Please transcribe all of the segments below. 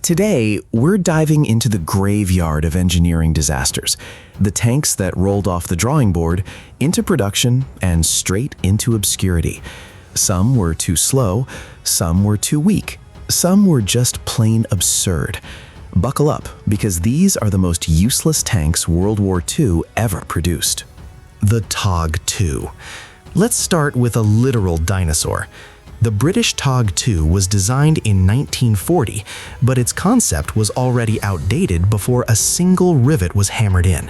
Today, we're diving into the graveyard of engineering disasters, the tanks that rolled off the drawing board into production and straight into obscurity. Some were too slow, some were too weak, some were just plain absurd. Buckle up, because these are the most useless tanks World War II ever produced. The TOG-2. Let's start with a literal dinosaur. The British TOG-2 was designed in 1940, but its concept was already outdated before a single rivet was hammered in.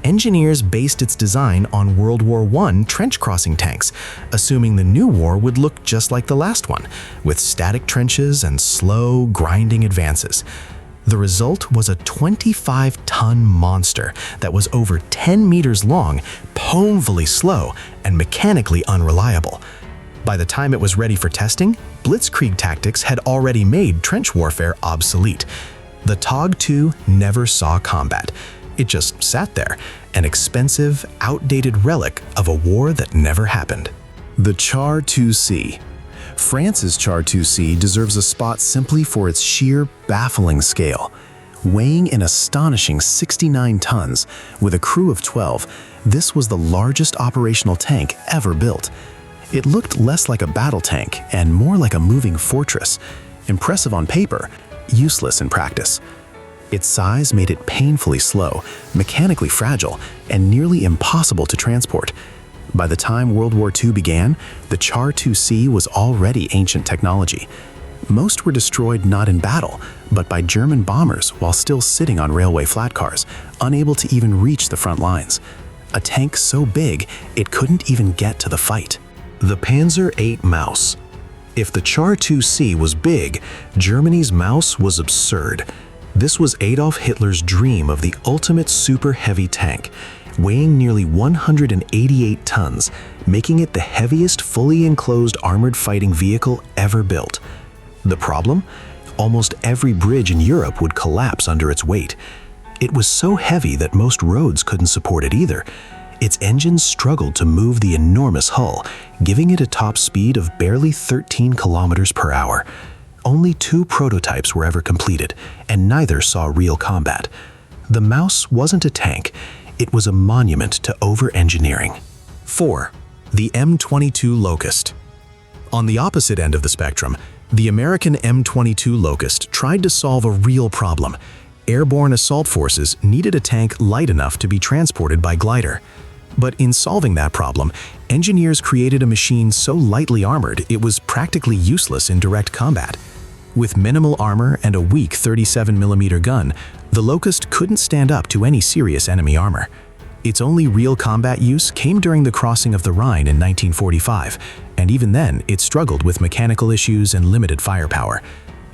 Engineers based its design on World War I trench-crossing tanks, assuming the new war would look just like the last one, with static trenches and slow, grinding advances. The result was a 25-ton monster that was over 10 meters long, painfully slow, and mechanically unreliable. By the time it was ready for testing, blitzkrieg tactics had already made trench warfare obsolete. The TOG-2 never saw combat. It just sat there, an expensive, outdated relic of a war that never happened. The Char 2C. France's Char 2C deserves a spot simply for its sheer, baffling scale. Weighing an astonishing 69 tons, with a crew of 12, this was the largest operational tank ever built. It looked less like a battle tank and more like a moving fortress. Impressive on paper, useless in practice. Its size made it painfully slow, mechanically fragile, and nearly impossible to transport. By the time World War II began, the Char 2C was already ancient technology. Most were destroyed not in battle, but by German bombers while still sitting on railway flat cars, unable to even reach the front lines. A tank so big, it couldn't even get to the fight. The Panzer VIII Maus. If the Char 2C was big, Germany's Maus was absurd. This was Adolf Hitler's dream of the ultimate super heavy tank, weighing nearly 188 tons, making it the heaviest fully enclosed armored fighting vehicle ever built. The problem? Almost every bridge in Europe would collapse under its weight. It was so heavy that most roads couldn't support it either. Its engines struggled to move the enormous hull, giving it a top speed of barely 13 kilometers per hour. Only 2 prototypes were ever completed, and neither saw real combat. The Maus wasn't a tank, it was a monument to over-engineering. 4. The M22 Locust. On the opposite end of the spectrum, the American M22 Locust tried to solve a real problem. Airborne assault forces needed a tank light enough to be transported by glider. But in solving that problem, engineers created a machine so lightly armored it was practically useless in direct combat. With minimal armor and a weak 37mm gun, the Locust couldn't stand up to any serious enemy armor. Its only real combat use came during the crossing of the Rhine in 1945, and even then it struggled with mechanical issues and limited firepower.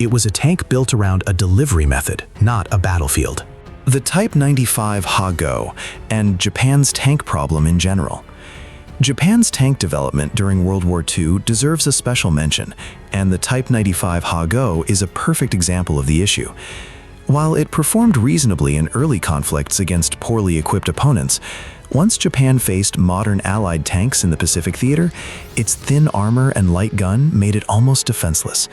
It was a tank built around a delivery method, not a battlefield. The Type 95 Ha-Go, and Japan's tank problem in general. Japan's tank development during World War II deserves a special mention, and the Type 95 Ha-Go is a perfect example of the issue. While it performed reasonably in early conflicts against poorly equipped opponents, once Japan faced modern Allied tanks in the Pacific theater, its thin armor and light gun made it almost defenseless.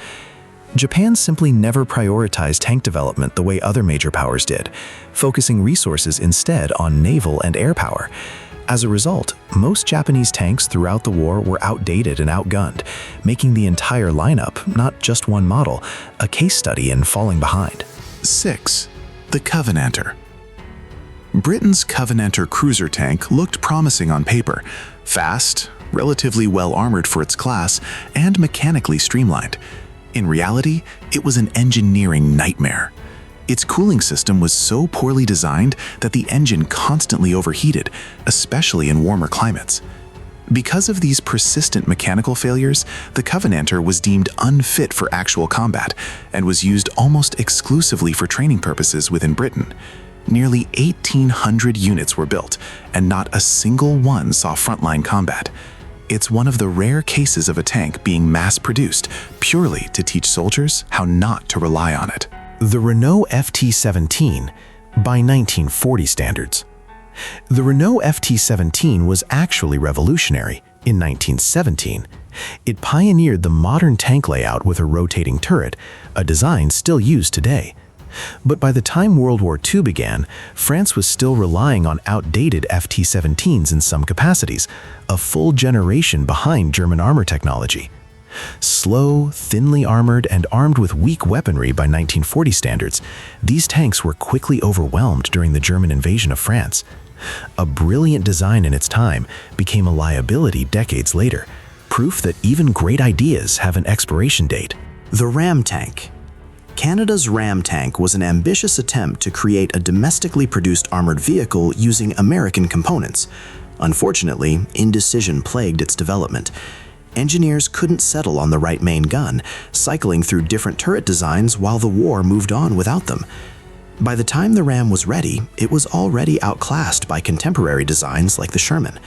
Japan simply never prioritized tank development the way other major powers did, focusing resources instead on naval and air power. As a result, most Japanese tanks throughout the war were outdated and outgunned, making the entire lineup, not just one model, a case study in falling behind. 6. The Covenanter. Britain's Covenanter cruiser tank looked promising on paper, fast, relatively well armored for its class, and mechanically streamlined. In reality, it was an engineering nightmare. Its cooling system was so poorly designed that the engine constantly overheated, especially in warmer climates. Because of these persistent mechanical failures, the Covenanter was deemed unfit for actual combat and was used almost exclusively for training purposes within Britain. Nearly 1,800 units were built, and not a single one saw frontline combat. It's one of the rare cases of a tank being mass-produced purely to teach soldiers how not to rely on it. The Renault FT-17 by 1940 standards. The Renault FT-17 was actually revolutionary in 1917. It pioneered the modern tank layout with a rotating turret, a design still used today. But by the time World War II began, France was still relying on outdated FT-17s in some capacities, a full generation behind German armor technology. Slow, thinly armored, and armed with weak weaponry by 1940 standards, these tanks were quickly overwhelmed during the German invasion of France. A brilliant design in its time became a liability decades later, proof that even great ideas have an expiration date. The Ram tank. Canada's Ram tank was an ambitious attempt to create a domestically produced armored vehicle using American components. Unfortunately, indecision plagued its development. Engineers couldn't settle on the right main gun, cycling through different turret designs while the war moved on without them. By the time the Ram was ready, it was already outclassed by contemporary designs like the Sherman.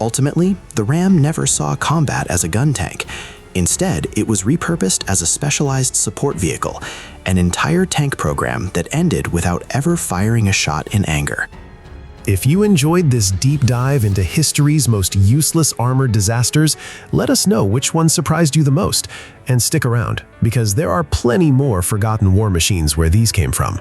Ultimately, the Ram never saw combat as a gun tank. Instead, it was repurposed as a specialized support vehicle, an entire tank program that ended without ever firing a shot in anger. If you enjoyed this deep dive into history's most useless armored disasters, let us know which one surprised you the most, and stick around, because there are plenty more forgotten war machines where these came from.